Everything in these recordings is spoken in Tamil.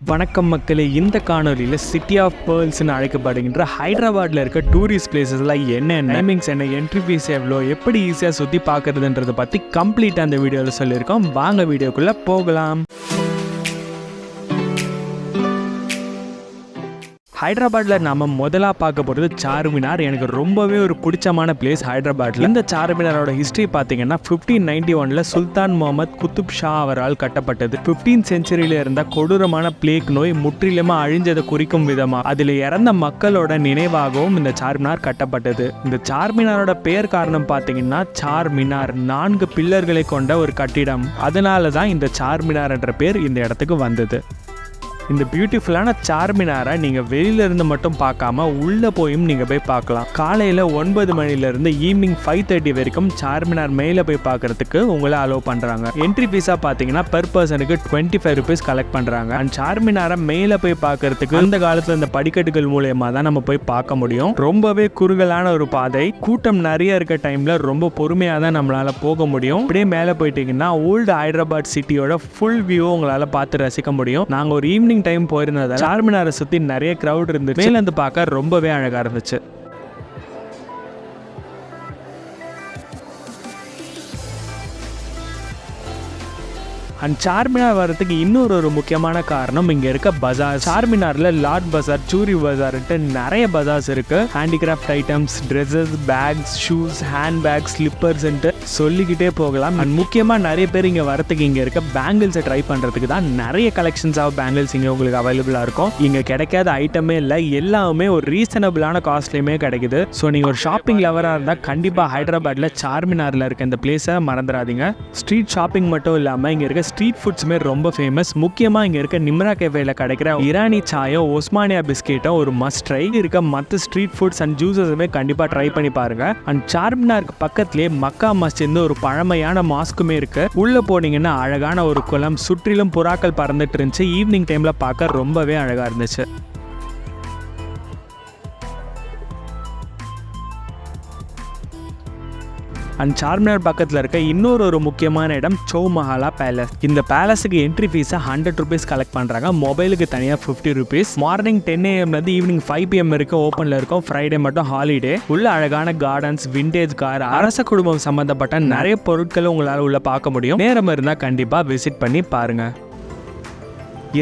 வணக்கம் மக்களே, இந்த காணொலியில் சிட்டி ஆஃப் பேர்ல்ஸ்னு அழைக்கப்படுகின்ற ஹைதராபாத்தில் இருக்க டூரிஸ்ட் பிளேசஸ்லாம் என்னென்ன டைமிங்ஸ், என்ன என்ட்ரி ஃபீஸ் எவ்வளோ, எப்படி ஈஸியாக சுற்றி பார்க்குறதுன்றதை பற்றி கம்ப்ளீட்டாக அந்த வீடியோவில் சொல்லியிருக்கோம். வாங்க வீடியோக்குள்ளே போகலாம். ஹைதராபாத்தில் நம்ம முதலாக பார்க்க போகிறது சார்மினார். எனக்கு ரொம்பவே ஒரு பிடிச்சமான பிளேஸ் ஹைதராபாத்தில். இந்த சார்மினாரோட ஹிஸ்ட்ரி பார்த்தீங்கன்னா 1591 சுல்தான் முகமது குத்துப் ஷா அவரால் கட்டப்பட்டது. 15th செஞ்சுரியில் இருந்த கொடூரமான பிளேக் நோய் முற்றிலுமாக அழிஞ்சதை குறிக்கும் விதமாக அதில் இறந்த மக்களோட நினைவாகவும் இந்த சார்மினார் கட்டப்பட்டது. இந்த சார்மினாரோட பெயர் காரணம் பார்த்தீங்கன்னா சார்மினார் 4 பில்லர்களை கொண்ட ஒரு கட்டிடம். அதனால தான் இந்த சார்மினார் என்ற பேர் இந்த இடத்துக்கு வந்தது. இந்த பியூட்டிஃபுல்லான சார்மினாரை நீங்கள் வெளியிலேருந்து மட்டும் பார்க்காம உள்ளே போயும் நீங்கள் போய் பார்க்கலாம். காலையில் 9 மணிலேருந்து ஈவினிங் 5:30 வரைக்கும் சார்மினார் மேலே போய் பார்க்குறதுக்கு உங்களை அலோவ் பண்ணுறாங்க. என்ட்ரி ஃபீஸாக பார்த்தீங்கன்னா பெர் பர்சனுக்கு 25 rupees கலெக்ட் பண்ணுறாங்க. அண்ட் சார்மினாரை மேலே போய் பார்க்குறதுக்கு அந்த காலத்தில் இந்த படிக்கட்டுகள் மூலயமா தான் நம்ம போய் பார்க்க முடியும். ரொம்பவே குறுகலான ஒரு பாதை, கூட்டம் நிறைய இருக்க டைமில் ரொம்ப பொறுமையாக தான் நம்மளால் போக முடியும். அப்படியே மேலே போயிட்டீங்கன்னா ஓல்டு ஹைதராபாத் சிட்டியோட ஃபுல் வியூ உங்களால் பார்த்து ரசிக்க முடியும். நாங்கள் ஒரு ஈவினிங் டைம் போயிருந்ததால் சார்மினாரை சுற்றி நிறைய க்ரௌட் இருந்துச்சு. மேல இருந்து பார்க்க ரொம்பவே அழகாக இருந்துச்சு. அண்ட் சார்மினார் வரதுக்கு இன்னொரு முக்கியமான காரணம் இங்கே இருக்க பஜார். சார்மினாரில் லார்ட் பஜார், சூரி பஜார்ட்டு நிறைய பஜார்ஸ் இருக்கு. Handicraft items, dresses, bags, shoes, hand bags, ஸ்லிப்பர்ஸ்ன்ட்டு சொல்லிக்கிட்டே போகலாம். அண்ட் முக்கியமாக நிறைய பேர் இங்கே வரத்துக்கு இங்கே இருக்க பேங்கிள்ஸை ட்ரை பண்ணுறதுக்கு தான். நிறைய கலெக்ஷன்ஸ் ஆஃப் பேங்கிள்ஸ் இங்கே உங்களுக்கு அவைலபிளாக இருக்கும். இங்கே கிடைக்காத ஐட்டமே இல்லை, எல்லாமே ஒரு ரீசனபிளான காஸ்ட்லேயுமே கிடைக்குது. ஸோ நீங்கள் ஒரு ஷாப்பிங் லவராக இருந்தால் கண்டிப்பாக ஹைதராபாத்தில் சார்மினாரில் இருக்க இந்த பிளேஸை மறந்துடாதீங்க. ஸ்ட்ரீட் ஷாப்பிங் மட்டும் இல்லாமல் இங்கே இருக்க ஸ்ட்ரீட் ஃபுட்ஸுமே ரொம்ப ஃபேமஸ். முக்கியமாக இங்கே இருக்க நிம்ரா கேஃபேல கிடைக்கிற இரானி சாயோ, ஒஸ்மானியா பிஸ்கெட்டும் ஒரு மஸ்ட் ட்ரை. இருக்க மற்ற ஸ்ட்ரீட் ஃபுட்ஸ் அண்ட் ஜூஸஸுமே கண்டிப்பாக ட்ரை பண்ணி பாருங்க. அண்ட் சார்மினாருக்கு பக்கத்துலேயே மக்கா மஸ்ஜித் ஒரு பழமையான மாஸ்க்குமே இருக்கு. உள்ள போனீங்கன்னா அழகான ஒரு குளம், சுற்றிலும் புறாக்கள் பறந்துட்டு இருந்துச்சு. ஈவினிங் டைம்ல பார்க்க ரொம்பவே அழகா இருந்துச்சு. அண்ட் சார்மினார் பக்கத்தில் இருக்க இன்னொரு முக்கியமான இடம் சௌமஹாலா பேலஸ். இந்த பேலஸுக்கு என்ட்ரி ஃபீஸை 100 rupees கலெக்ட் பண்ணுறாங்க. மொபைலுக்கு தனியாக 50 rupees. Morning 10 AM evening 5 PM வரைக்கும் ஓப்பனில் இருக்கும். ஃப்ரைடே மட்டும் ஹாலிடே. உள்ள அழகான கார்டன்ஸ், விண்டேஜ் கார், அரச குடும்பம் சம்மந்தப்பட்ட நிறைய பொருட்களை உங்களால் உள்ள பார்க்க முடியும். நேரம் இருந்தால் கண்டிப்பாக விசிட் பண்ணி பாருங்க.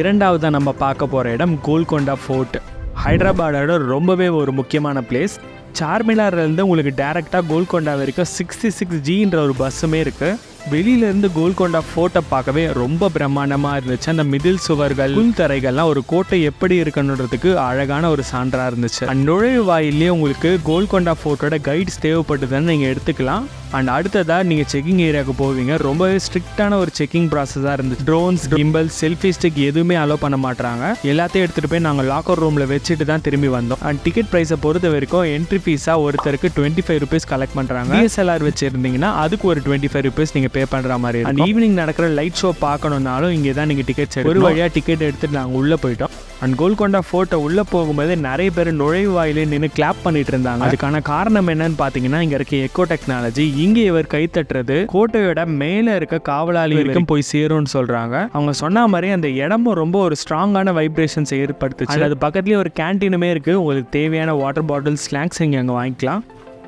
இரண்டாவதாக நம்ம பார்க்க போகிற இடம் கோல்கொண்டா ஃபோர்ட். ஹைதராபாடோட ரொம்பவே ஒரு முக்கியமான பிளேஸ். சார்மினார்லேருந்து உங்களுக்கு டேரெக்டாக கோல்கொண்டா வரைக்கும் 66Gன்ற ஒரு பஸ்ஸுமே இருக்குது. வெளியிலேருந்து கோல்கொண்டா ஃபோர்ட்டை பார்க்கவே ரொம்ப பிரம்மாண்டமாக இருந்துச்சு. அந்த மிடில் சுவர்கள், புல்தரைகள்லாம் ஒரு கோட்டை எப்படி இருக்கணுன்றதுக்கு அழகான ஒரு சான்றாக இருந்துச்சு. அண்ட் நுழைவு வாயிலே உங்களுக்கு கோல்கொண்டா ஃபோர்ட்டோட கைட்ஸ் தேவைப்பட்டதுன்னு நீங்கள் எடுத்துக்கலாம். அண்ட் அடுத்ததாக நீங்கள் செக்கிங் ஏரியாவுக்கு போவீங்க. ரொம்பவே ஸ்ட்ரிக்டான ஒரு செக்கிங் ப்ராசஸாக இருந்துச்சு. ட்ரோன்ஸ், கிம்பல், செல்ஃபி ஸ்டிக் எதுவுமே அலோவ் பண்ண மாட்டாங்க. எல்லாத்தையும் எடுத்துகிட்டு போய் நாங்கள் லாக்கர் ரூமில் வச்சுட்டு தான் திரும்பி வந்தோம். அண்ட் டிக்கெட் ப்ரைஸை பொறுத்த வரைக்கும் என்ட்ரி ஃபீஸாக ஒருத்தருக்கு 25 rupees கலெக்ட் பண்ணுறாங்க. DSLR வச்சுருந்தீங்கன்னா அதுக்கு ஒரு 25 rupees நீங்கள் பே பண்ணுற மாதிரி. அண்ட் ஈவினிங் நடக்கிற லைட் ஷோ பார்க்கணுன்னாலும் இங்கே தான் நீங்கள் டிக்கெட்ஸ் ஒரு வழியாக டிக்கெட் எடுத்துகிட்டு நாங்கள் உள்ளே போயிட்டோம். அண்ட் கோல்கொண்டா ஃபோர்ட்டை உள்ளே போகும்போது நிறைய பேர் நுழைவு வாயிலே நின்று கிளாப் பண்ணிட்டு இருந்தாங்க. அதுக்கான காரணம் என்னன்னு பார்த்தீங்கன்னா இங்கே இருக்க எக்கோ டெக்னாலஜி. இங்கே இவர் கை தட்டுறது கோட்டையோட மேலே இருக்க காவலாளி வரைக்கும் போய் சேரும்னு சொல்கிறாங்க. அவங்க சொன்ன மாதிரி அந்த இடமும் ரொம்ப ஒரு ஸ்ட்ராங்கான வைப்ரேஷன்ஸ் ஏற்படுத்துச்சு. அது பக்கத்துலேயே ஒரு கேன்டீனுமே இருக்குது. உங்களுக்கு தேவையான வாட்டர் பாட்டில், ஸ்நாக்ஸ் இங்கே அங்கே வாங்கிக்கலாம்.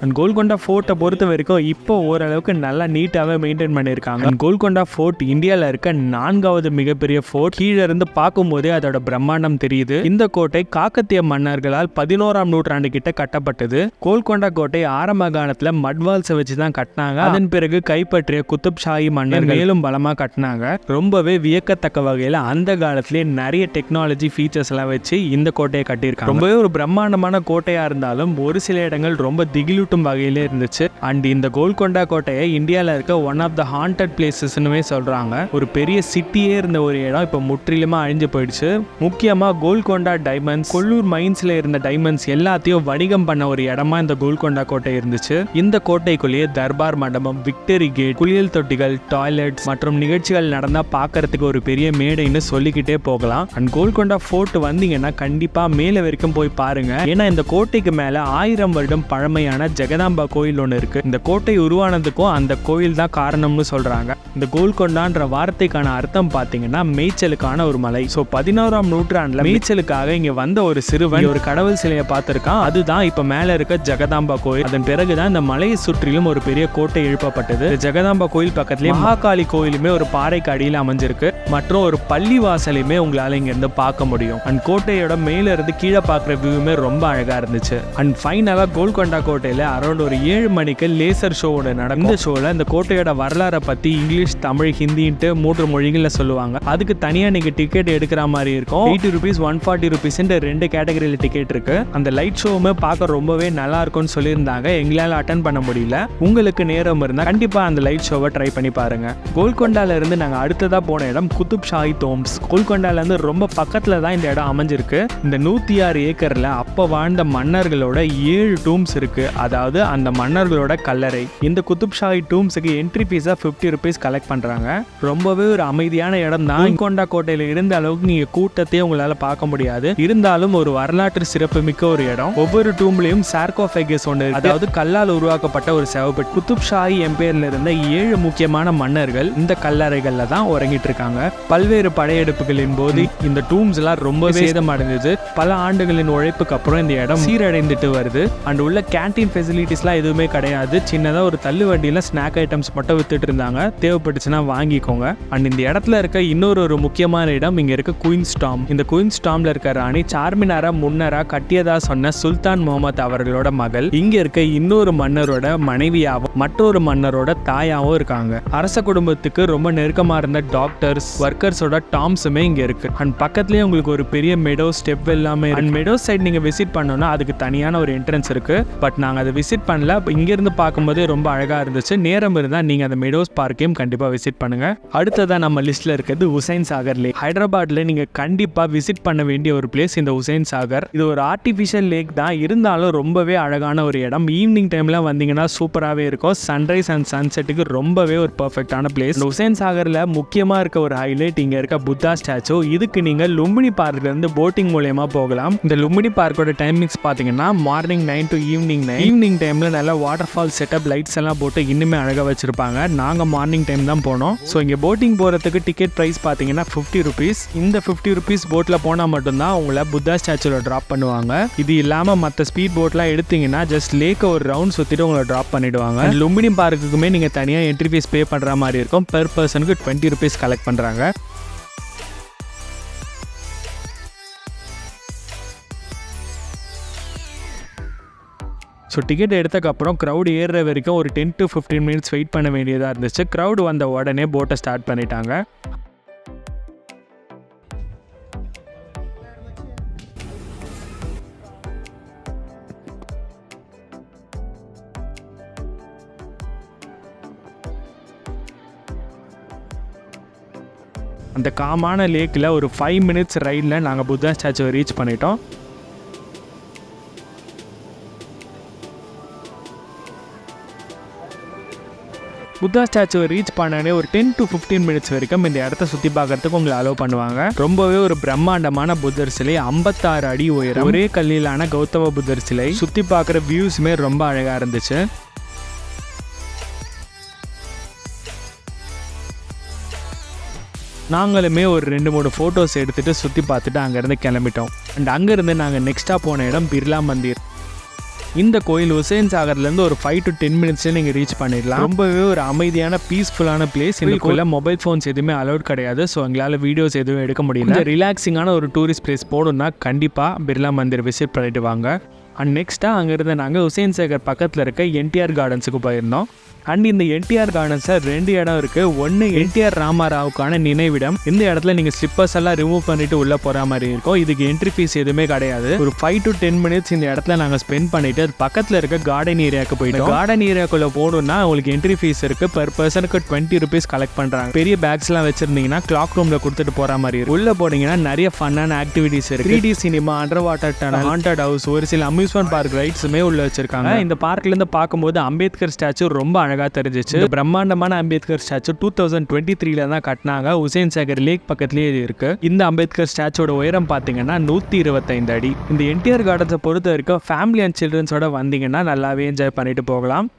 அண்ட் கோல்கொண்டா ஃபோர்ட்டை பொறுத்த வரைக்கும் இப்போ ஓரளவுக்கு நல்லா நீட்டாகவே மெயின்டைன் பண்ணியிருக்காங்க. அண்ட் கோல்கொண்டா ஃபோர்ட் இந்தியாவில் இருக்க 4வது மிகப்பெரிய ஃபோர்ட். கீழே இருந்து பார்க்கும்போதே அதோட பிரம்மாண்டம் தெரியுது. இந்த கோட்டை காக்கத்திய மன்னர்களால் 11ஆம் நூற்றாண்டு கிட்ட கட்டப்பட்டது. கோல்கொண்டா கோட்டை ஆரம்ப காலத்தில் மட்வால்ஸை வச்சு தான் கட்டினாங்க. அதன் பிறகு கைப்பற்றிய குத்துப் ஷாஹி மன்னர் மேலும் பலமாக கட்டினாங்க. ரொம்பவே வியக்கத்தக்க வகையில் அந்த காலத்திலே நிறைய டெக்னாலஜி ஃபீச்சர்ஸ் எல்லாம் வச்சு இந்த கோட்டையை கட்டியிருக்காங்க. ரொம்பவே ஒரு பிரம்மாண்டமான கோட்டையாக இருந்தாலும் ஒரு சில இடங்கள் ரொம்ப திகிலு வகையிலே இருந்துச்சு. அண்ட் இந்த கோல்கொண்டா கோட்டையை இந்தியாவில் இருக்க ஒன் ஆஃப் த ஹாண்டட் பிளேசஸ்னுமே சொல்றாங்க. ஒரு பெரிய சிட்டியே இருந்த ஒரு இடம் இப்போ முற்றிலுமா அழிஞ்சு போயிடுச்சு. முக்கியமாக கோல்கொண்டா டைமண்ட்ஸ், கொல்லூர் மைன்ஸ்ல இருந்த டைமண்ட்ஸ் எல்லாத்தையும் வணிகம் பண்ண ஒரு இடமா இந்த கோல்கொண்டா கோட்டை இருந்துச்சு. இந்த கோட்டைக்குள்ளேயே தர்பார் மண்டபம், விக்டரி கேட், குளியல் தொட்டிகள், டாய்லெட்ஸ் மற்றும் நிகழ்ச்சிகள் நடந்தா பார்க்கறதுக்கு ஒரு பெரிய மேடைன்னு சொல்லிக்கிட்டே போகலாம். அண்ட் கோல்கொண்டா ஃபோர்ட் வந்தீங்கன்னா கண்டிப்பா மேலே வரைக்கும் போய் பாருங்க. ஏன்னா இந்த கோட்டைக்கு மேல 1000 வருடம் பழமையான ஜெகதாம்பா கோயில் ஒன்று இருக்கு. இந்த கோட்டை உருவானதுக்கும் அந்த கோயில் தான் காரணம்னு சொல்றாங்க. இந்த கோல்கொண்டான்ற வார்த்தைக்கான அர்த்தம் பாத்தீங்கன்னா மேய்ச்சலுக்கான ஒரு மலை. ஸோ 11ஆம் நூற்றாண்டுல மேய்ச்சலுக்காக இங்க வந்த ஒரு சிறுவன் ஒரு கடவுள் சிலையை பார்த்திருக்கான். அதுதான் இப்ப மேல இருக்க ஜெகதாம்பா கோயில். அதன் பிறகுதான் இந்த மலையை சுற்றிலும் ஒரு பெரிய கோட்டை எழுப்பப்பட்டது. ஜெகதாம்பா கோயில் பக்கத்திலேயே மகாகாளி கோயிலுமே ஒரு பாறைக்கு அடியில் அமைஞ்சிருக்கு. மற்றும் ஒரு பள்ளி வாசலையுமே உங்களால இங்க இருந்து பார்க்க முடியும். அண்ட் கோட்டையோட மேல இருந்து கீழே பார்க்குற வியூமே ரொம்ப அழகா இருந்துச்சு. அண்ட் ஃபைனலா கோல்கொண்டா கோட்டையில அரௌண்ட் ஒரு 7 மணிக்கு லேசர் ஷோவோட நடக்கும். இந்த ஷோல இந்த கோட்டையோட வரலாறை பத்தி இங்கிலீஷ், தமிழ், ஹிந்தின்ட்டு 3 மொழிகளில் சொல்லுவாங்க. அதுக்கு தனியா நீங்க டிக்கெட் எடுக்கிற மாதிரி இருக்கும். 80 rupees 140 rupees 2 கேட்டகரியில டிக்கெட் இருக்கு. அந்த லைட் ஷோவுமே பார்க்க ரொம்பவே நல்லா இருக்கும்னு சொல்லியிருந்தாங்க. எங்களால அட்டன் பண்ண முடியல. உங்களுக்கு நேரம் இருந்தா கண்டிப்பா அந்த லைட் ஷோவை ட்ரை பண்ணி பாருங்க. கோல்கொண்டால இருந்து நாங்க அடுத்ததா போன இடம் குதுப் ஷாஹி டோம்ஸ். கோல்கொண்டால இருந்து ரொம்ப பக்கத்துல தான் இந்த இடம் அமைஞ்சிருக்கு. இந்த 106 ஏக்கர்ல அப்ப வாழ்ந்த மன்னர்களோட 7 டூம்ஸ் இருக்கு. அதாவது அந்த மன்னர்களோட கல்லறை. இந்த குதுப் ஷாஹி டூம்ஸுக்கு என்ட்ரி ஃபீஸா 50 rupees கலெக்ட் பண்றாங்க. ரொம்பவே ஒரு அமைதியான இடம் தான். கோல்கொண்டா கோட்டையில இருந்த அளவுக்கு நீங்க கூட்டத்தையே உங்களால பார்க்க முடியாது. இருந்தாலும் ஒரு வரலாற்று சிறப்புமிக்க ஒரு இடம். ஒவ்வொரு டூம்லயும் சார்கோஃபேகஸ் ஒன்று, அதாவது கல்லால் உருவாக்கப்பட்ட ஒரு செவப்பெட். குதுப் ஷாஹி எம்பையர்ல இருந்த 7 முக்கியமான மன்னர்கள் இந்த கல்லறைகள்ல தான் உறங்கிட்டு இருக்காங்க. பல்வேறு படையெடுப்புகளின் போது இந்த டூம்ஸ் எல்லாம் ரொம்ப சேதம் அடைந்தது. பல ஆண்டுகளின் உழைப்புக்கு அப்புறம் இந்த இடம் சீரடைந்துட்டு வருது. அண்ட் உள்ள கேண்டீன் ஃபெசிலிட்டிஸ்லாம் எதுவுமே கிடையாது. சின்னதா ஒரு தள்ளு வண்டியில ஸ்நாக் ஐட்டம்ஸ் மட்டும் வித்துட்டு இருந்தாங்க. தேவைப்பட்டுச்சுன்னா வாங்கிக்கோங்க. அண்ட் இந்த இடத்துல இருக்க இன்னொரு முக்கியமான இடம் இங்க இருக்க குயின்ஸ் டாம். இந்த குயின்ஸ் டாம்ல இருக்க ராணி சார்மினாரா முன்னரா கட்டியதா சொன்ன சுல்தான் முகமது அவர்களோட மகள். இங்க இருக்க இன்னொரு மன்னரோட மனைவியாவும் மற்றொரு மன்னரோட தாயாவும் இருக்காங்க. அரச குடும்பத்துக்கு ரொம்ப நெருக்கமா இருந்த டாக்டர்ஸ், ஒர்க்கர்ஸோட டாம்ஸுமே இங்க இருக்கு. அண்ட் பக்கத்துலயே உங்களுக்கு ஒரு பெரிய மெடோ ஸ்டெப் எல்லாமே. அண்ட் மெடோ சைட் நீங்க விசிட் பண்ணோம்னா அதுக்கு தனியான ஒரு என்ட்ரன்ஸ் இருக்கு. பட் நாங்க அதை விசிட் பண்ணல. இங்க இருந்து பார்க்கும்போதே ரொம்ப அழகா இருந்துச்சு. நேரம் இருந்தா நீங்க அந்த மெடோஸ் பார்க்கையும் கண்டிப்பா விசிட் பண்ணுங்க. அடுத்ததா நம்ம லிஸ்ட்ல இருக்கிறது உசைன் சாகர் லேக். ஹைதராபாத்ல நீங்க கண்டிப்பா விசிட் பண்ண வேண்டிய ஒரு பிளேஸ் இந்த உசைன் சாகர். இது ஒரு ஆர்டிபிஷியல் லேக் தான், இருந்தாலும் ரொம்பவே அழகான ஒரு இடம். ஈவினிங் டைம்ல வந்தீங்கன்னா சூப்பராகவே இருக்கும். சன்ரைஸ் அண்ட் சன்செட்டுக்கு ரொம்பவே ஒரு பர்ஃபெக்டான பிளேஸ். உசைன் சாகர்ல முக்கியமா இருக்க ஒரு ஹைலைட் இங்க இருக்க புத்தா ஸ்டாச்சு. இதுக்கு நீங்க லும்பினி பார்க்ல இருந்து போட்டிங் மூலமா போகலாம். இந்த லும்பினி பார்க்கோட டைமிங்ஸ் பாத்தீங்கன்னா மார்னிங் 9 to ஈவினிங் 9. ஈவினிங் டைம்ல நல்ல வாட்டர் ஃபால் செட்டப், லைட்ஸ் எல்லாம் போட்டு இன்னுமே அழகா வச்சிருப்பாங்க. நாங்க மார்னிங் டைம் தான் போனோம். ஸோ இங்க போட்டிங் போறதுக்கு டிக்கெட் பிரைஸ் பாத்தீங்கன்னா 50 rupees. இந்த 50 rupees போட்ல போனா மட்டும்தான் உங்களை புத்தா ஸ்டாச்சுல டிராப் பண்ணுவாங்க. இது இல்லாம மற்ற ஸ்பீட் போட்லாம் எடுத்தீங்கன்னா ஜஸ்ட் லேக்க ஒரு ரவுண்ட் சுத்திட்டு உங்களை டிராப் பண்ணிடுவாங்க. லும்பினி பார்க்குக்குமே நீங்க தனியா என்ட்ரி ஃபீஸ் பே பண்ற மாதிரி இருக்கும். பெர் பர்சனுக்கு 20 rupees கலெக்ட் பண்றாங்க. ஸோ டிக்கெட் எடுத்ததுக்கப்புறம் க்ரௌட் ஏறுற வரைக்கும் ஒரு 10 to 15 minutes வெயிட் பண்ண வேண்டியதாக இருந்துச்சு. க்ரௌட் வந்த உடனே போட்டை ஸ்டார்ட் பண்ணிட்டாங்க. அந்த காமான லேக்கில் ஒரு 5 minutes ரைடில் நாங்கள் புத்தா ஸ்டாச்சுவை ரீச் பண்ணிட்டோம். புத்தா ஸ்டாச்சுவை ரீச் பண்ணனே ஒரு 10 to 15 minutes வரைக்கும் இந்த இடத்த சுற்றி பார்க்கறதுக்கு உங்களை அலோவ் பண்ணுவாங்க. ரொம்பவே ஒரு பிரம்மாண்டமான புத்தர் சிலை, 56 அடி உயரம், ஒரே கல்லிலான கௌதம புத்தர் சிலை. சுற்றி பார்க்குற வியூஸுமே ரொம்ப அழகாக இருந்துச்சு. நாங்களுமே ஒரு 2-3 ஃபோட்டோஸ் எடுத்துகிட்டு சுற்றி பார்த்துட்டு அங்கேருந்து கிளம்பிட்டோம். அண்ட் அங்கேருந்து நாங்கள் நெக்ஸ்ட்டாக போன இடம் பிர்லா மந்திர். இந்த கோயில் உசைன் சாகர்லேருந்து ஒரு 5 to 10 minutes நீங்கள் ரீச் பண்ணிடலாம். ரொம்பவே ஒரு அமைதியான பீஸ்ஃபுல்லான பிளேஸ். இந்த கோயிலில் மொபைல் ஃபோன்ஸ் எதுவுமே அலோட் கிடையாது. ஸோ எங்களால் வீடியோஸ் எதுவும் எடுக்க முடியல. ரிலாக்ஸிங்கான ஒரு டூரிஸ்ட் பிளேஸ் போகணுன்னா கண்டிப்பாக பிர்லா மந்திர் விசிட் பண்ணிட்டு வாங்க. அண்ட் நெக்ஸ்ட்டாக அங்கேருந்து நாங்கள் உசைன் சாகர் பக்கத்தில் இருக்க என்டிஆர் கார்டன்ஸுக்கு போயிருந்தோம். அண்ட் இந்த என்டிஆர் கார்டன்ஸில் 2 இடம் இருக்குது. ஒன்று என்டிஆர் ராமாராவுக்கான நினைவிடம். இந்த இடத்துல நீங்கள் ஸ்லிப்பர்ஸ் எல்லாம் ரிமூவ் பண்ணிட்டு உள்ளே போகிற மாதிரி இருக்கும். இதுக்கு என்ட்ரி ஃபீஸ் எதுவுமே கிடையாது. ஒரு 5 to 10 minutes இந்த இடத்துல நாங்கள் ஸ்பெண்ட் பண்ணிட்டு பக்கத்தில் இருக்க கார்டன் ஏரியாவுக்கு போயிட்டோம். கார்டன் ஏரியாக்குள்ளே போகணுன்னா உங்களுக்கு என்ட்ரி ஃபீஸ் இருக்குது. பெர் பர்சனுக்கு 20 rupees கலெக்ட் பண்ணுறாங்க. பெரிய பேக்ஸ்லாம் வச்சிருந்தீங்கன்னா கிளாக் ரூமில் கொடுத்துட்டு போகிற மாதிரி இருக்கும். உள்ளே போனீங்கன்னா நிறைய ஃபன்னான ஆக்டிவிட்டிஸ் இருக்குது. 3D cinema, under water tunnel, haunted house, ஒரு சில அம்யூஸ்மெண்ட் பார்க் ரைட்ஸுமே உள்ள வச்சிருக்காங்க. இந்த பார்க்லேருந்து பார்க்கும்போது அம்பேத்கர் ஸ்டாச்சு ரொம்ப அழகாக அழகா தெரிஞ்சிச்சு. பிரம்மாண்டமான அம்பேத்கர் ஸ்டாச்சு 2023 தான் கட்டினாங்க. உசேன் சாகர் லேக் பக்கத்துலயே இருக்கு. இந்த அம்பேத்கர் ஸ்டாச்சோட உயரம் பாத்தீங்கன்னா 125 அடி. இந்த என்டிஆர் கார்டன்ஸை பொறுத்த வரைக்கும் ஃபேமிலி அண்ட் சில்ட்ரன்ஸோட வந்தீங்கன்னா நல்லாவே என்ஜாய் பண்ணிட்டு போகலாம்.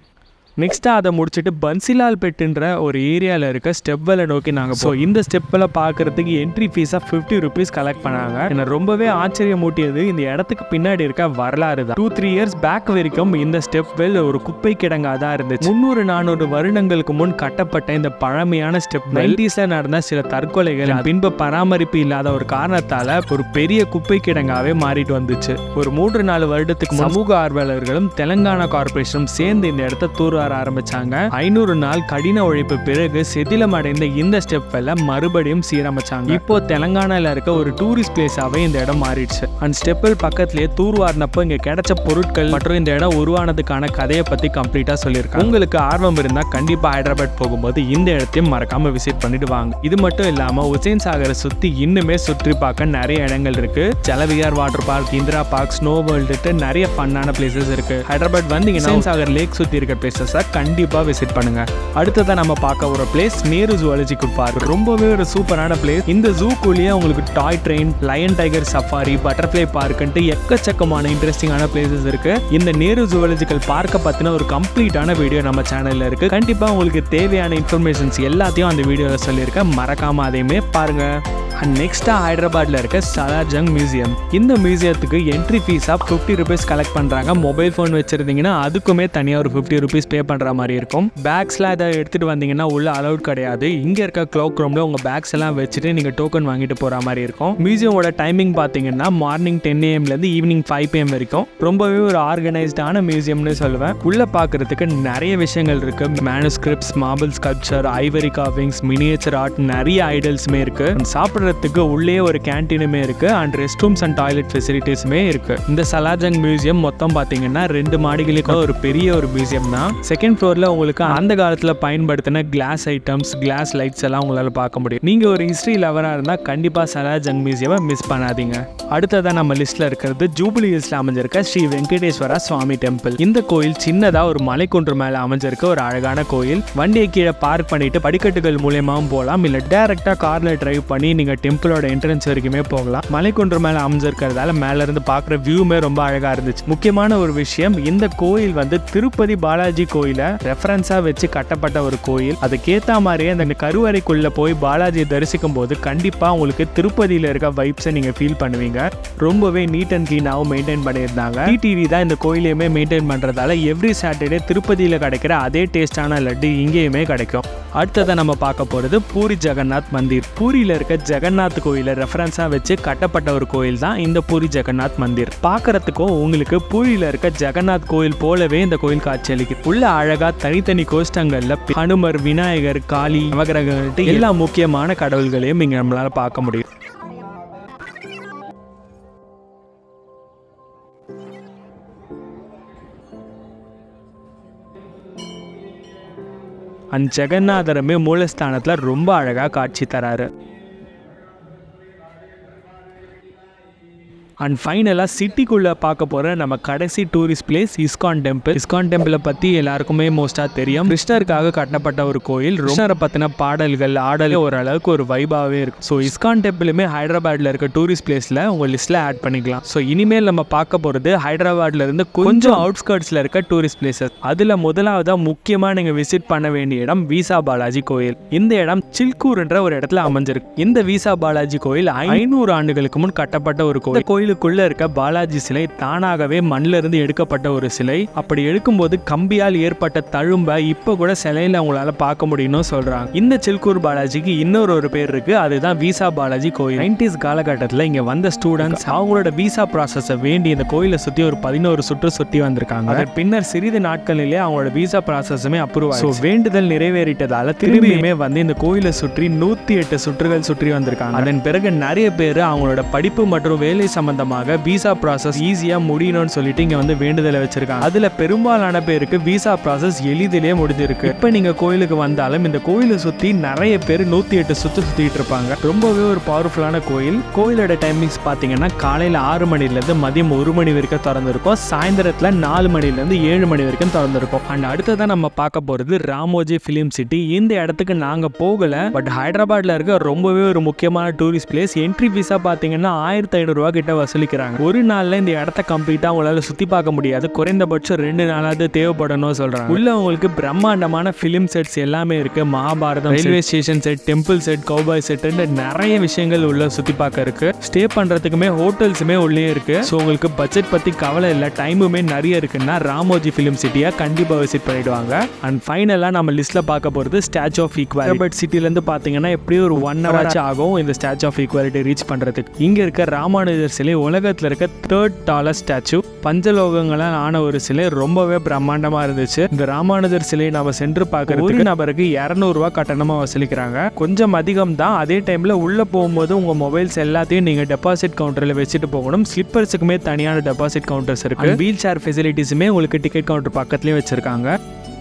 நெக்ஸ்ட்டாக அதை முடிச்சுட்டு பன்சிலால் பெட்டுன்ற ஒரு ஏரியாவில் இருக்க ஸ்டெப்வெல்லை நோக்கி நாங்கள் ஸோ இந்த ஸ்டெப்பில் பார்க்குறதுக்கு என்ட்ரி ஃபீஸாக 50 rupees கலெக்ட் பண்ணாங்க. என்னை ரொம்பவே ஆச்சரியமூட்டியது இந்த இடத்துக்கு பின்னாடி இருக்க வரலாறு தான். 2-3 years பேக் வரைக்கும் இந்த ஸ்டெப்வெல் ஒரு குப்பை கிடங்காக தான் இருந்துச்சு. 300-400 வருடங்களுக்கு முன் கட்டப்பட்ட இந்த பழமையான ஸ்டெப்வெல் 90s நடந்த சில தற்கொலைகள் பின்பு பராமரிப்பு இல்லாத ஒரு காரணத்தால் ஒரு பெரிய குப்பை கிடங்காவே மாறிட்டு வந்துச்சு. ஒரு 3-4 வருடத்துக்கு சமூக ஆர்வலர்களும் தெலங்கானா கார்பரேஷனும் சேர்ந்து இந்த இடத்த தூர ஆரம்பிச்சாங்க. 500 நாள் கடின உழைப்பு பிறகு செதிலம் அடைந்த இந்த ஸ்டெப்வெல்ல மறுபடியும் சீரமைச்சாங்க. இப்போ தெலங்கானால இருக்க ஒரு டூரிஸ்ட் பிளேஸாவே இந்த இடம் மாறிடுச்சு. அந்த ஸ்டெப்வெல் பக்கத்திலேயே தூர்வாரினப்போ இங்க கிடைச்ச பொருட்கள் மற்றும் இந்த இடம் உருவானதுக்கான கதையை பத்தி கம்ப்ளீட்டா சொல்லியிருக்காங்க. உங்களுக்கு ஆர்வம் இருந்தா கண்டிப்பா ஹைதராபாத் போகும்போது இந்த இடத்தையும் மறக்காம விசிட் பண்ணிட்டு வாங்க. இது மட்டும் இல்லாம உசேன் சாகரை சுத்தி இன்னுமே சுற்றி பார்க்க நிறைய இடங்கள் இருக்கு. Jalavihar water park, Indira park, snow world நிறைய ஃபன்னான பிளேசஸ் இருக்கு. ஹைதராபாத் வந்தீங்கன்னா உசேன் சாகர் லேக் சுத்தி இருக்க பிளேசஸ் கண்டிப்பா விசிட் பண்ணுங்க. அடுத்ததா நம்ம பார்க்க ஒரு பிளேஸ் நேரு ஜூவாலஜிக்கல் பார்க். ரொம்பவே ஒரு சூப்பரான பிளேஸ். இந்த ஜூக்குள்ளேயே உங்களுக்கு toy train, lion tiger safari, butterfly பார்க்ன்ட்டு எக்கச்சக்கமான இன்ட்ரெஸ்டிங்கான பிளேசஸ் இருக்கு. இந்த நேரு ஜூவாலஜிக்கல் பார்க்க பத்தின ஒரு கம்ப்ளீட்டான வீடியோ நம்ம சேனல்ல இருக்கு. கண்டிப்பா உங்களுக்கு தேவையான இன்ஃபர்மேஷன்ஸ் எல்லாத்தையும் அந்த வீடியோல சொல்லியிருக்கேன். மறக்காம அதையுமே பாருங்க. அண்ட் நெக்ஸ்டா ஹைதராபாத்ல இருக்க சலாஜங் மியூசியம். இந்த மியூசியத்துக்கு என்ட்ரி ஃபீஸா 50 rupees கலெக்ட் பண்றாங்க. மொபைல் போன் வச்சிருந்தீங்கன்னா அதுக்குமே தனியா ஒரு 50 rupees பே பண்ற மாதிரி இருக்கும். பேக்ஸ்லாம் அதை எடுத்துட்டு வந்தீங்கன்னா உள்ள அலௌட் கிடையாது. இங்க இருக்க க்ளோக் ரூம்ல உங்க பேக்ஸ் எல்லாம் வச்சுட்டு நீங்க டோக்கன் வாங்கிட்டு போற மாதிரி இருக்கும். மியூசியமோட டைமிங் பாத்தீங்கன்னா மார்னிங் 10 AM ல இருந்து ஈவினிங் 5 PM வரைக்கும். ரொம்பவே ஒரு ஆர்கனைஸ்டான மியூசியம்னு சொல்லுவேன். உள்ள பாக்குறதுக்கு நிறைய விஷயங்கள் இருக்கு. Manuscripts, marble sculpture, ivory carvings, miniature art, நிறைய ஐடல்ஸுமே இருக்கு. சாப்பிடுறதுக்கு உள்ளே ஒரு கேன்டீனுமே இருக்கு. And rest rooms and toilet ஃபெசிலிட்டிஸுமே இருக்கு. இந்த சலாஜங் மியூசியம் மொத்தம் பாத்தீங்கன்னா 2 மாடிகளுக்கு ஒரு பெரிய ஒரு மியூசியம் தான். செகண்ட் ஃப்ளோர்ல உங்களுக்கு அந்த காலத்துல பயன்படுத்தின கிளாஸ் ஐட்டம்ஸ், கிளாஸ் லைட்ஸ் எல்லாம் உங்களால பார்க்க முடியும். நீங்க ஒரு ஹிஸ்டரி லவரா இருந்தா கண்டிப்பா சலாஜங் மியூசியமை மிஸ் பண்ணாதீங்க. அடுத்ததா நம்ம லிஸ்ட்ல இருக்கிறது ஜூபிலி ஹில்ஸ்ல அமைஞ்சிருக்க ஸ்ரீ வெங்கடேஸ்வர சுவாமி டெம்பிள். இந்த கோயில் சின்னதா ஒரு மலைக்குன்று மேல அமைஞ்சிருக்க ஒரு அழகான கோயில். வண்டியை கீழே பார்க் பண்ணிட்டு படிக்கட்டுகள் மூலமாவும் போகலாம், இல்ல டைரக்டா கார்ல டிரைவ் பண்ணி நீங்க டெம்பிளோட என்ட்ரன்ஸ் வரைக்குமே போகலாம். மலைக்குன்று மேல அமைஞ்சிருக்கிறதால மேல இருந்து பாக்குற வியூமே ரொம்ப அழகா இருந்துச்சு. முக்கியமான ஒரு விஷயம், இந்த கோயில் திருப்பதி பாலாஜி கோயில ரெஃபரன்ஸா வச்சு கட்டப்பட்ட ஒரு கோயில். அதுக்கேத்த மாதிரியே அந்த கருவறைக்குள்ள போய் பாலாஜியை தரிசிக்கும் போது கண்டிப்பா உங்களுக்கு திருப்பதியில இருக்க வைப்ஸை நீங்க ஃபீல் பண்ணுவீங்க. ரொம்பவே நீட் அண்ட் கிளீனாவும் மெயின்டைன் பண்ணியிருந்தாங்க. டிடிவி தான் இந்த கோயிலையுமே மெயின்டைன் பண்றதால எவ்ரி சாட்டர்டே திருப்பதியில கிடைக்கிற அதே டேஸ்டான லட்டு இங்கேயுமே கிடைக்கும். அடுத்ததை நம்ம பார்க்க போறது பூரி ஜெகநாத் மந்திர். பூரியில இருக்க ஜெகநாத் கோயிலை ரெஃபரன்ஸா வச்சு கட்டப்பட்ட ஒரு கோயில் தான் இந்த பூரி ஜெகநாத் மந்திர். பார்க்கறதுக்கும் உங்களுக்கு பூரியில இருக்க ஜெகநாத் கோயில் போலவே இந்த கோயில் காட்சியளிக்குது. உள்ள அழகா தனித்தனி கோஷ்டங்கள்ல ஹனுமர், விநாயகர், காளி, நவகிரகங்கள் எல்லா முக்கியமான கடவுள்களையும் இங்க நம்மளால பார்க்க முடியும். அந்த ஜெகநாதரமே மூலஸ்தானத்துல ரொம்ப அழகா காட்சி தராரு. அண்ட் ஃபைனலாக சிட்டிக்குள்ளே பார்க்க போகிற நம்ம கடைசி tourist place ISKCON temple. ISKCON டெம்பிளை பற்றி எல்லாருக்குமே மோஸ்ட்டாக தெரியும். கிருஷ்ணருக்காக கட்டப்பட்ட ஒரு கோயில். கிருஷ்ணரை பற்றின பாடல்கள், ஆடல் ஓரளவுக்கு ஒரு வைபாகவே இருக்கும். ஸோ இஸ்கான் டெம்பிளுமே ஹைதராபாத்தில் இருக்க டூரிஸ்ட் பிளேஸில் உங்கள் லிஸ்ட்டில் ஆட் பண்ணிக்கலாம். ஸோ இனிமேல் நம்ம பார்க்க போகிறது ஹைதராபாத்தில் இருந்து கொஞ்சம் அவுட்ஸ்கர்ட்ஸில் இருக்க டூரிஸ்ட் பிளேசஸ். அதில் முதலாவதாக முக்கியமாக நீங்கள் விசிட் பண்ண வேண்டிய இடம் வீசா பாலாஜி கோயில். இந்த இடம் சில்கூர்ன்ற ஒரு இடத்துல அமைஞ்சிருக்கு. இந்த வீசா பாலாஜி கோயில் 500 ஆண்டுகளுக்கு முன் கட்டப்பட்ட ஒரு கோயில். கோயிலுக்குள்ள இருக்க பாலாஜி சிலை தானாகவே மண்ணில இருந்து எடுக்கப்பட்ட ஒரு சிலை. அப்படி எடுக்கும்போது கம்பியால் ஏற்பட்ட தழும்ப இப்ப கூட சிலையில உங்களால பார்க்க முடியும்னு சொல்றாங்க. இந்த சில்கூர் பாலாஜிக்கு இன்னொரு பேர் இருக்கு, அதுதான் வீசா பாலாஜி கோயில். 90s காலகட்டத்தில் இங்க வந்த ஸ்டூடெண்ட்ஸ் அவங்களோட வீசா ப்ராசஸை வேண்டி இந்த கோயிலை சுத்தி ஒரு 11 சுற்று சுத்தி வந்திருக்காங்க. அதன் பின்னர் சிறிது நாட்களிலே அவங்களோட வீசா ப்ராசஸுமே அப்ரூவ் ஆயிடுச்சு. வேண்டுதல் நிறைவேறிட்டதால திரும்பியுமே வந்து இந்த கோயிலை சுற்றி 108 சுற்றுகள் சுற்றி வந்திருக்காங்க. அதன் பிறகு நிறைய பேர் அவங்களோட படிப்பு மற்றும் வேலை சம்பந்த சம்பந்தமாக விசா ப்ராசஸ் ஈஸியாக முடியணும்னு சொல்லிட்டு இங்கே வந்து வேண்டுதலை வச்சிருக்காங்க. அதில் பெரும்பாலான பேருக்கு விசா ப்ராசஸ் எளிதிலே முடிஞ்சிருக்கு. இப்போ நீங்கள் கோயிலுக்கு வந்தாலும் இந்த கோயிலை சுற்றி நிறைய பேர் 108 சுற்றிட்டு இருப்பாங்க. ரொம்பவே ஒரு பவர்ஃபுல்லான கோயில். கோயிலோட டைமிங்ஸ் பார்த்தீங்கன்னா காலையில் 6 மணிலேருந்து மதியம் 1 மணி வரைக்கும் திறந்துருக்கும். சாயந்தரத்தில் 4 மணிலேருந்து 7 மணி வரைக்கும் திறந்துருக்கும். அண்ட் அடுத்ததான் நம்ம பார்க்க போகிறது ராமோஜி ஃபிலிம் சிட்டி. இந்த இடத்துக்கு நாங்கள் போகலை, பட் ஹைதராபாத்தில் இருக்க ரொம்பவே ஒரு முக்கியமான டூரிஸ்ட் பிளேஸ். என்ட்ரி ஃபீஸாக பார்த்தீங்கன்னா 1500 ரூபா கிட்ட வசூலிக்கிறாங்க. ஒரு நாளில் இந்த இடத்த கம்ப்ளீட்டாக உங்களால் சுற்றி பார்க்க முடியாது. குறைந்தபட்சம் 2 நாளாவது தேவைப்படணும் சொல்கிறாங்க. உள்ள உங்களுக்கு பிரம்மாண்டமான ஃபிலிம் செட்ஸ் எல்லாமே இருக்கு. Mahabharatam, railway station set, temple set, cowboy set, நிறைய விஷயங்கள் உள்ள சுற்றி பார்க்க இருக்கு. ஸ்டே பண்ணுறதுக்குமே ஹோட்டல்ஸுமே உள்ளே இருக்கு. ஸோ உங்களுக்கு பட்ஜெட் பற்றி கவலை இல்லை, டைமுமே நிறைய இருக்குன்னா ராமோஜி ஃபிலிம் சிட்டியை கண்டிப்பாக விசிட் பண்ணிடுவாங்க. அண்ட் ஃபைனலாக நம்ம லிஸ்ட்டில் பார்க்க போகிறது ஸ்டாச்சு ஆஃப் ஈக்வாலிட்டி. பட் சிட்டிலேருந்து பார்த்தீங்கன்னா எப்படியும் ஒரு 1 hour ஆகும் இந்த ஸ்டாச்சு ஆஃப் ஈக்வாலிட்டி ரீச் பண்ணுறதுக்கு. இங்கே இருக்க ராமானுஜர் சிலை உலகத்தில் இருக்க 3rd டாலஸ்ட் ஸ்டாச்சு. பஞ்சலோகங்களால் ஆன ஒரு சிலை, ரொம்பவே பிரம்மாண்டமாக இருந்துச்சு. இந்த ராமானுஜர் சிலையை நம்ம சென்று பார்க்கறதுக்கு ஒரு நபருக்கு 200 ரூபா கட்டணமாக வசூலிக்கிறாங்க. கொஞ்சம் அதிகம் தான். அதே டைமில் உள்ளே போகும்போது உங்கள் மொபைல்ஸ் எல்லாத்தையும் நீங்கள் டெபாசிட் கவுண்டரில் வச்சுட்டு போகணும். ஸ்லிப்பர்ஸுக்குமே தனியான டெபாசிட் கவுண்டர்ஸ் இருக்கு. வீல் சேர் ஃபெசிலிட்டிஸுமே உங்களுக்கு டிக்கெட் கவுண்டர் பக்கத்துலேயே வச்சிருக்காங்க.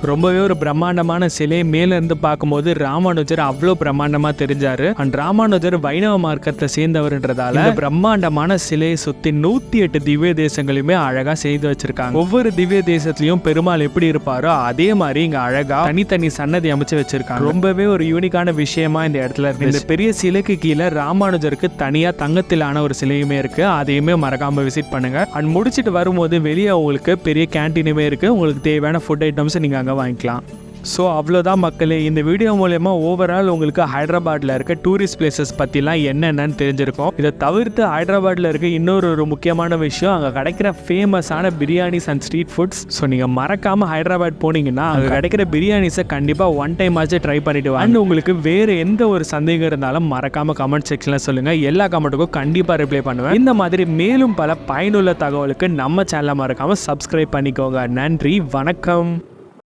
ரொம்பவே ஒரு பிரம்மாண்டமான சிலை. மேலேருந்து பார்க்கும்போது ராமானுஜர் அவ்வளோ பிரம்மாண்டமாக தெரிஞ்சார். அண்ட் ராமானுஜர் வைணவ மார்க்கத்தை சேர்ந்தவர்ன்றதால பிரம்மாண்டமான சிலையை சுற்றி 108 திவ்ய தேசங்களையுமே அழகாக செய்து வச்சிருக்காங்க. ஒவ்வொரு திவ்ய தேசத்துலையும் பெருமாள் எப்படி இருப்பாரோ அதே மாதிரி இங்கே அழகாக தனித்தனி சன்னதி அமைச்சு வச்சிருக்காங்க. ரொம்பவே ஒரு யூனிக்கான விஷயமா இந்த இடத்துல இருக்கு. இந்த பெரிய சிலைக்கு கீழே ராமானுஜருக்கு தனியாக தங்கத்திலான ஒரு சிலையுமே இருக்கு. அதையுமே மறக்காம விசிட் பண்ணுங்க. அண்ட் முடிச்சுட்டு வரும்போது வெளியே உங்களுக்கு பெரிய கேன்டீனுமே இருக்கு. உங்களுக்கு தேவையான ஃபுட் ஐட்டம்ஸ் நீங்கள் வாங்கிக்கலாம். ஸோ அவ்வளோதான் மக்களே. இந்த வீடியோ மூலயமா ஓவரால் உங்களுக்கு ஹைதராபாத்தில் இருக்க டூரிஸ்ட் பிளேசஸ் பற்றிலாம் என்னென்னு தெரிஞ்சிருக்கும். இதை தவிர்த்து ஹைதராபாத்தில் இருக்க இன்னொரு முக்கியமான விஷயம், அங்கே கிடைக்கிற ஃபேமஸான biryanis and street foods. So நீங்கள் மறக்காமல் ஹைதராபாத் போனீங்கன்னா அங்கே கிடைக்கிற பிரியாணிஸை கண்டிப்பாக 1 டைம் ஆச்சு ட்ரை பண்ணிட்டு வாங்க. அண்ட் உங்களுக்கு வேறு எந்த ஒரு சந்தேகம் இருந்தாலும் மறக்காமல் கமெண்ட் செக்ஷனில் சொல்லுங்கள். எல்லா கமெண்ட்டுக்கும் கண்டிப்பாக ரிப்ளை பண்ணுவேன். இந்த மாதிரி மேலும் பல பயனுள்ள தகவலுக்கு நம்ம சேனலை மறக்காமல் சப்ஸ்கிரைப் பண்ணிக்கோங்க. நன்றி, வணக்கம்.